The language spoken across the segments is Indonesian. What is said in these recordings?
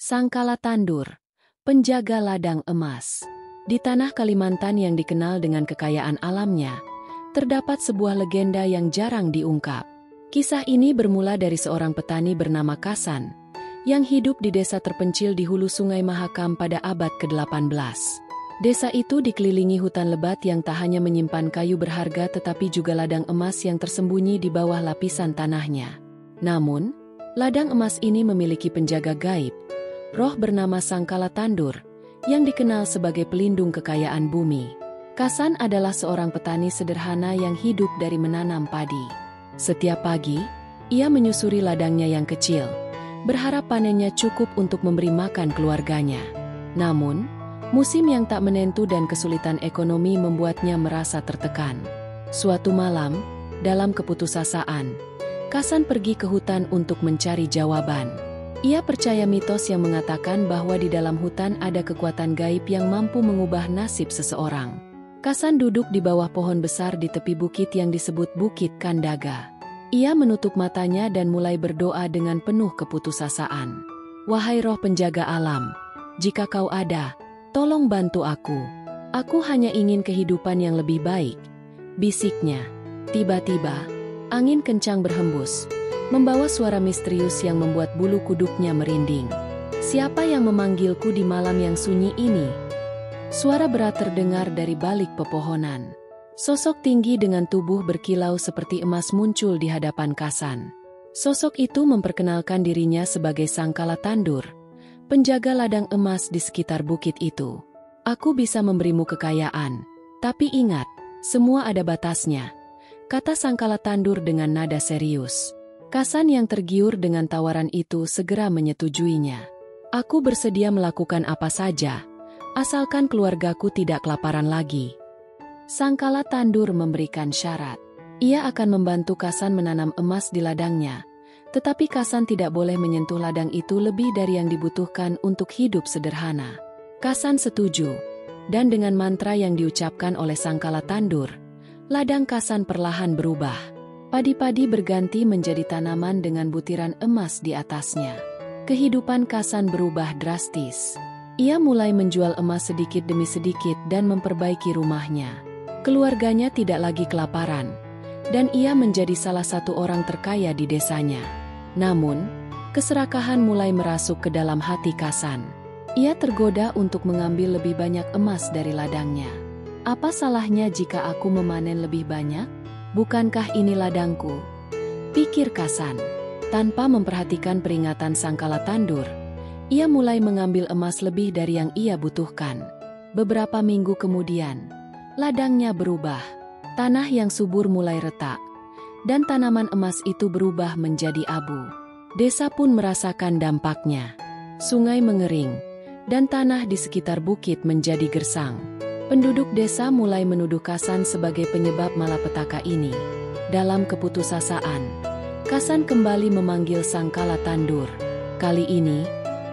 Sangkala Tandur, penjaga ladang emas. Di tanah Kalimantan yang dikenal dengan kekayaan alamnya, terdapat sebuah legenda yang jarang diungkap. Kisah ini bermula dari seorang petani bernama Kasan, yang hidup di desa terpencil di hulu Sungai Mahakam pada abad ke-18. Desa itu dikelilingi hutan lebat yang tak hanya menyimpan kayu berharga tetapi juga ladang emas yang tersembunyi di bawah lapisan tanahnya. Namun, ladang emas ini memiliki penjaga gaib, roh bernama Sangkala Tandur, yang dikenal sebagai pelindung kekayaan bumi. Kasan adalah seorang petani sederhana yang hidup dari menanam padi. Setiap pagi, ia menyusuri ladangnya yang kecil, berharap panennya cukup untuk memberi makan keluarganya. Namun, musim yang tak menentu dan kesulitan ekonomi membuatnya merasa tertekan. Suatu malam, dalam keputusasaan, Kasan pergi ke hutan untuk mencari jawaban. Ia percaya mitos yang mengatakan bahwa di dalam hutan ada kekuatan gaib yang mampu mengubah nasib seseorang. Kasan duduk di bawah pohon besar di tepi bukit yang disebut Bukit Kandaga. Ia menutup matanya dan mulai berdoa dengan penuh keputusasaan. "Wahai roh penjaga alam, jika kau ada, tolong bantu aku. Aku hanya ingin kehidupan yang lebih baik," bisiknya. Tiba-tiba, angin kencang berhembus, membawa suara misterius yang membuat bulu kuduknya merinding. "Siapa yang memanggilku di malam yang sunyi ini?" Suara berat terdengar dari balik pepohonan. Sosok tinggi dengan tubuh berkilau seperti emas muncul di hadapan Kasan. Sosok itu memperkenalkan dirinya sebagai Sangkala Tandur, penjaga ladang emas di sekitar bukit itu. "Aku bisa memberimu kekayaan, tapi ingat, semua ada batasnya," kata Sangkala Tandur dengan nada serius. Kasan yang tergiur dengan tawaran itu segera menyetujuinya. "Aku bersedia melakukan apa saja, asalkan keluargaku tidak kelaparan lagi." Sangkala Tandur memberikan syarat. Ia akan membantu Kasan menanam emas di ladangnya, tetapi Kasan tidak boleh menyentuh ladang itu lebih dari yang dibutuhkan untuk hidup sederhana. Kasan setuju, dan dengan mantra yang diucapkan oleh Sangkala Tandur, ladang Kasan perlahan berubah. Padi-padi berganti menjadi tanaman dengan butiran emas di atasnya. Kehidupan Kasan berubah drastis. Ia mulai menjual emas sedikit demi sedikit dan memperbaiki rumahnya. Keluarganya tidak lagi kelaparan, dan ia menjadi salah satu orang terkaya di desanya. Namun, keserakahan mulai merasuk ke dalam hati Kasan. Ia tergoda untuk mengambil lebih banyak emas dari ladangnya. "Apa salahnya jika aku memanen lebih banyak? Bukankah ini ladangku?" pikir Kasan. Tanpa memperhatikan peringatan Sangkala Tandur, ia mulai mengambil emas lebih dari yang ia butuhkan. Beberapa minggu kemudian, ladangnya berubah. Tanah yang subur mulai retak, dan tanaman emas itu berubah menjadi abu. Desa pun merasakan dampaknya. Sungai mengering, dan tanah di sekitar bukit menjadi gersang. Penduduk desa mulai menuduh Kasan sebagai penyebab malapetaka ini. Dalam keputusasaan, Kasan kembali memanggil Sangkala Tandur. Kali ini,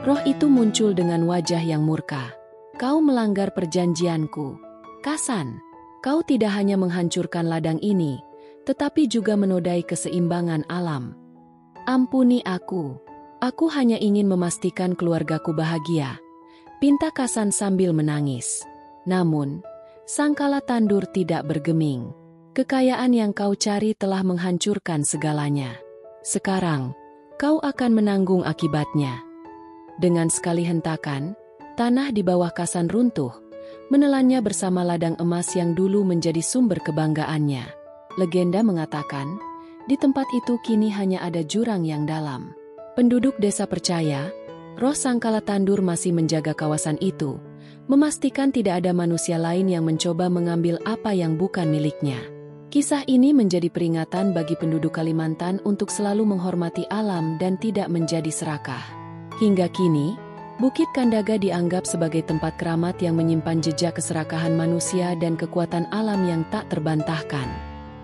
roh itu muncul dengan wajah yang murka. "Kau melanggar perjanjianku. Kasan, kau tidak hanya menghancurkan ladang ini, tetapi juga menodai keseimbangan alam. Ampuni aku. Aku hanya ingin memastikan keluargaku bahagia," pinta Kasan sambil menangis. Namun, Sangkala Tandur tidak bergeming. "Kekayaan yang kau cari telah menghancurkan segalanya. Sekarang, kau akan menanggung akibatnya." Dengan sekali hentakan, tanah di bawah Kasan runtuh, menelannya bersama ladang emas yang dulu menjadi sumber kebanggaannya. Legenda mengatakan, di tempat itu kini hanya ada jurang yang dalam. Penduduk desa percaya, roh Sangkala Tandur masih menjaga kawasan itu, memastikan tidak ada manusia lain yang mencoba mengambil apa yang bukan miliknya. Kisah ini menjadi peringatan bagi penduduk Kalimantan untuk selalu menghormati alam dan tidak menjadi serakah. Hingga kini, Bukit Kandaga dianggap sebagai tempat keramat yang menyimpan jejak keserakahan manusia dan kekuatan alam yang tak terbantahkan.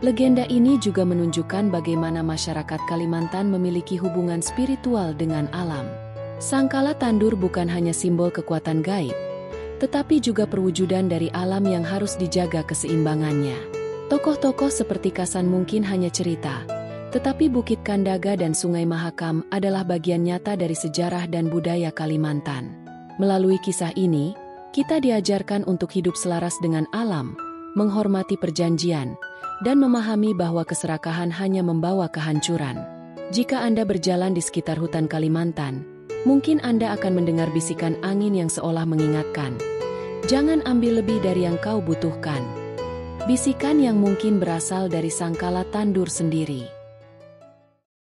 Legenda ini juga menunjukkan bagaimana masyarakat Kalimantan memiliki hubungan spiritual dengan alam. Sangkala Tandur bukan hanya simbol kekuatan gaib, tetapi juga perwujudan dari alam yang harus dijaga keseimbangannya. Tokoh-tokoh seperti Kasan mungkin hanya cerita, Tetapi Bukit Kandaga dan Sungai Mahakam adalah bagian nyata dari sejarah dan budaya Kalimantan. Melalui kisah ini, kita diajarkan untuk hidup selaras dengan alam, menghormati perjanjian, dan memahami bahwa keserakahan hanya membawa kehancuran. Jika Anda berjalan di sekitar hutan Kalimantan, mungkin Anda akan mendengar bisikan angin yang seolah mengingatkan, "Jangan ambil lebih dari yang kau butuhkan." Bisikan yang mungkin berasal dari sangkala tandur sendiri.